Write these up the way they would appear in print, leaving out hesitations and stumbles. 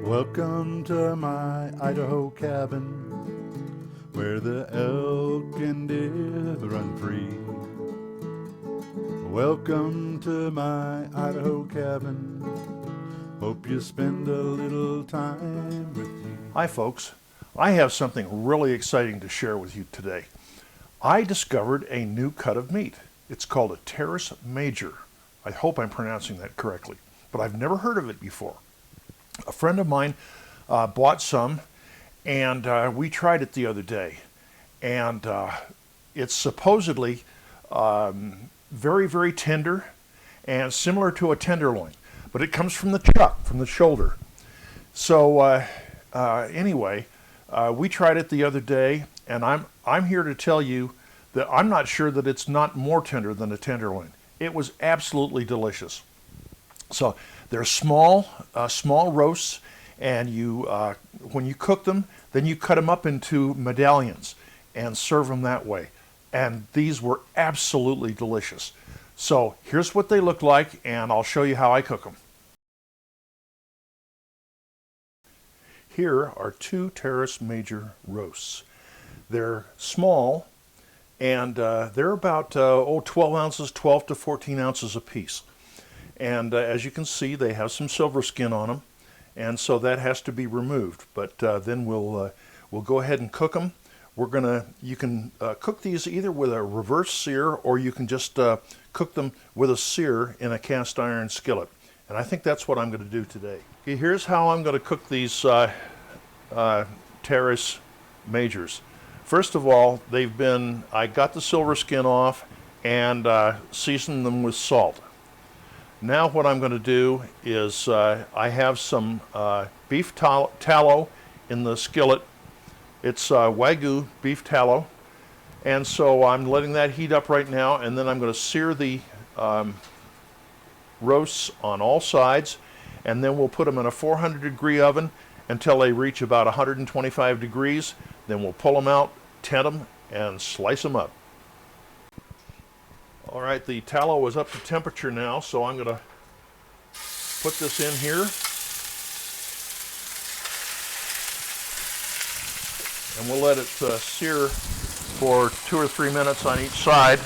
Welcome to my Idaho cabin, where the elk and deer run free. Welcome to my Idaho cabin, hope you spend a little time with me. Hi folks, I have something really exciting to share with you today. I discovered a new cut of meat. It's called a Teres Major. I hope I'm pronouncing that correctly, but I've never heard of it before. A friend of mine bought some, and we tried it the other day. And it's supposedly very, very tender and similar to a tenderloin, but it comes from the chuck, from the shoulder. So anyway, we tried it the other day, and I'm here to tell you that I'm not sure that it's not more tender than a tenderloin. It was absolutely delicious. So they're small roasts, and when you cook them, then you cut them up into medallions and serve them that way. And these were absolutely delicious. So here's what they look like, and I'll show you how I cook them. Here are two Teres Major roasts. They're small, and they're about 12 ounces, 12 to 14 ounces a piece. And as you can see, they have some silverskin on them, and so that has to be removed. But then we'll go ahead and cook them. You can cook these either with a reverse sear, or you can just cook them with a sear in a cast iron skillet. And I think that's what I'm going to do today. Okay, here's how I'm going to cook these Teres Majors. First of all, I got the silverskin off and seasoned them with salt. Now what I'm going to do is I have some beef tallow in the skillet. It's Wagyu beef tallow, and so I'm letting that heat up right now, and then I'm going to sear the roasts on all sides, and then we'll put them in a 400-degree oven until they reach about 125 degrees. Then we'll pull them out, tent them, and slice them up. All right, the tallow is up to temperature now, so I'm going to put this in here. And we'll let it sear for 2 or 3 minutes on each side.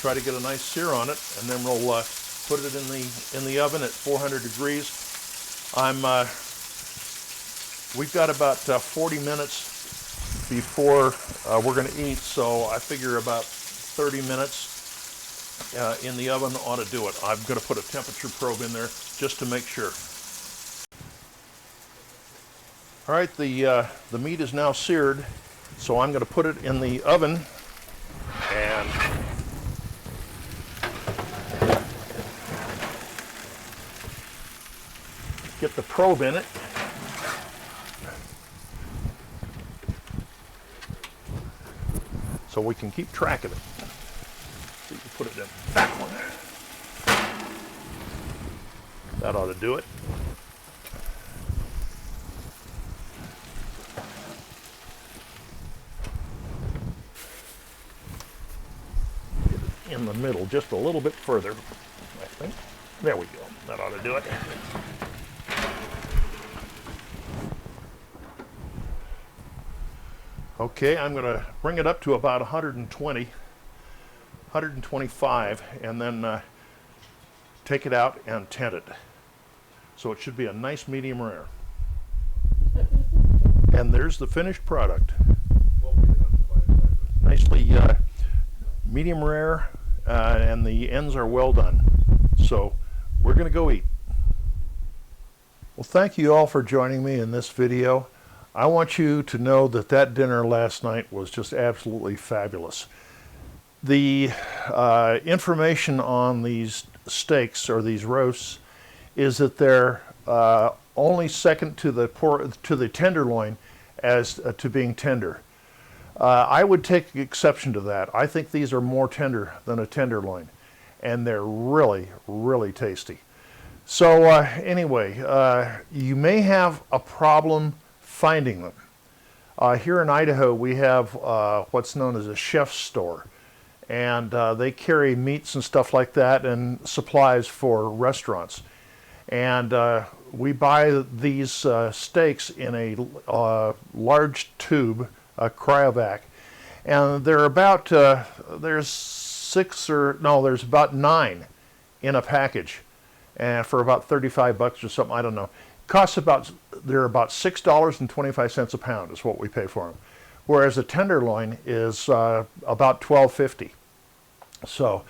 Try to get a nice sear on it, and then we'll put it in the oven at 400 degrees. We've got about 40 minutes before we're going to eat, so I figure about 30 minutes in the oven ought to do it. I'm going to put a temperature probe in there just to make sure. All right, the meat is now seared, so I'm going to put it in the oven and get the probe in it. So we can keep track of it. So you can put it in that one. That ought to do it. Get it in the middle just a little bit further, I think. There we go. That ought to do it. Okay, I'm going to bring it up to about 120, 125, and then take it out and tent it. So it should be a nice medium rare. And there's the finished product. Nicely medium rare, and the ends are well done. So we're going to go eat. Well, thank you all for joining me in this video. I want you to know that dinner last night was just absolutely fabulous. The information on these steaks, or these roasts, is that they're only second to the tenderloin as to being tender. I would take exception to that. I think these are more tender than a tenderloin, and they're really, really tasty. So anyway, you may have a problem finding them. Here in Idaho, we have what's known as a chef's store, and they carry meats and stuff like that and supplies for restaurants. And we buy these steaks in a large tube, a cryovac, and they're about there's about 9 in a package, and for about $35 or something, I don't know. They're about $6.25 a pound is what we pay for them, whereas a tenderloin is about $12.50. So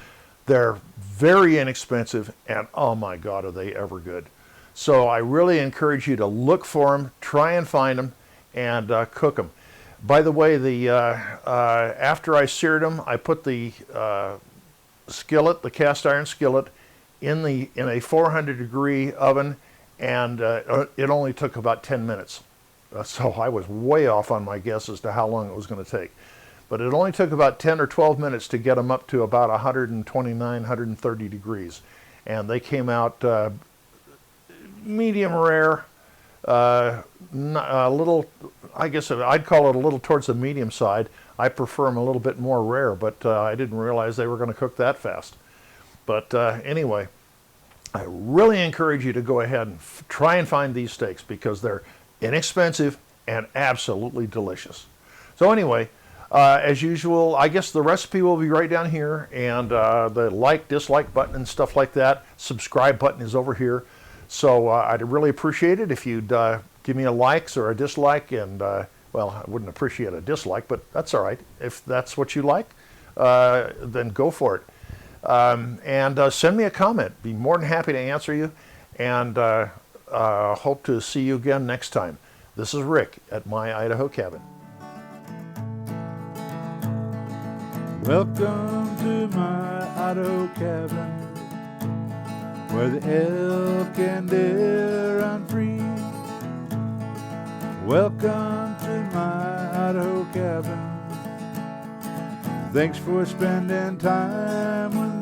they're very inexpensive, and oh my God, are they ever good. So I really encourage you to look for them, try and find them, and cook them. By the way, after I seared them, I put the skillet, the cast iron skillet, in a 400-degree oven, and it only took about 10 minutes. So I was way off on my guess as to how long it was going to take. But it only took about 10 or 12 minutes to get them up to about 129, 130 degrees. And they came out medium rare, a little, I guess I'd call it a little towards the medium side. I prefer them a little bit more rare, but I didn't realize they were going to cook that fast. But anyway, I really encourage you to go ahead and try and find these steaks because they're inexpensive and absolutely delicious. So anyway, as usual, I guess the recipe will be right down here, and the like, dislike button and stuff like that. Subscribe button is over here. So I'd really appreciate it if you'd give me a likes or a dislike, and well, I wouldn't appreciate a dislike, but that's all right. If that's what you like, then go for it. And send me a comment. Be more than happy to answer you, and hope to see you again next time. This is Rick at My Idaho Cabin. Welcome to my Idaho cabin, where the elk and deer run free. Welcome to my Idaho cabin. Thanks for spending time with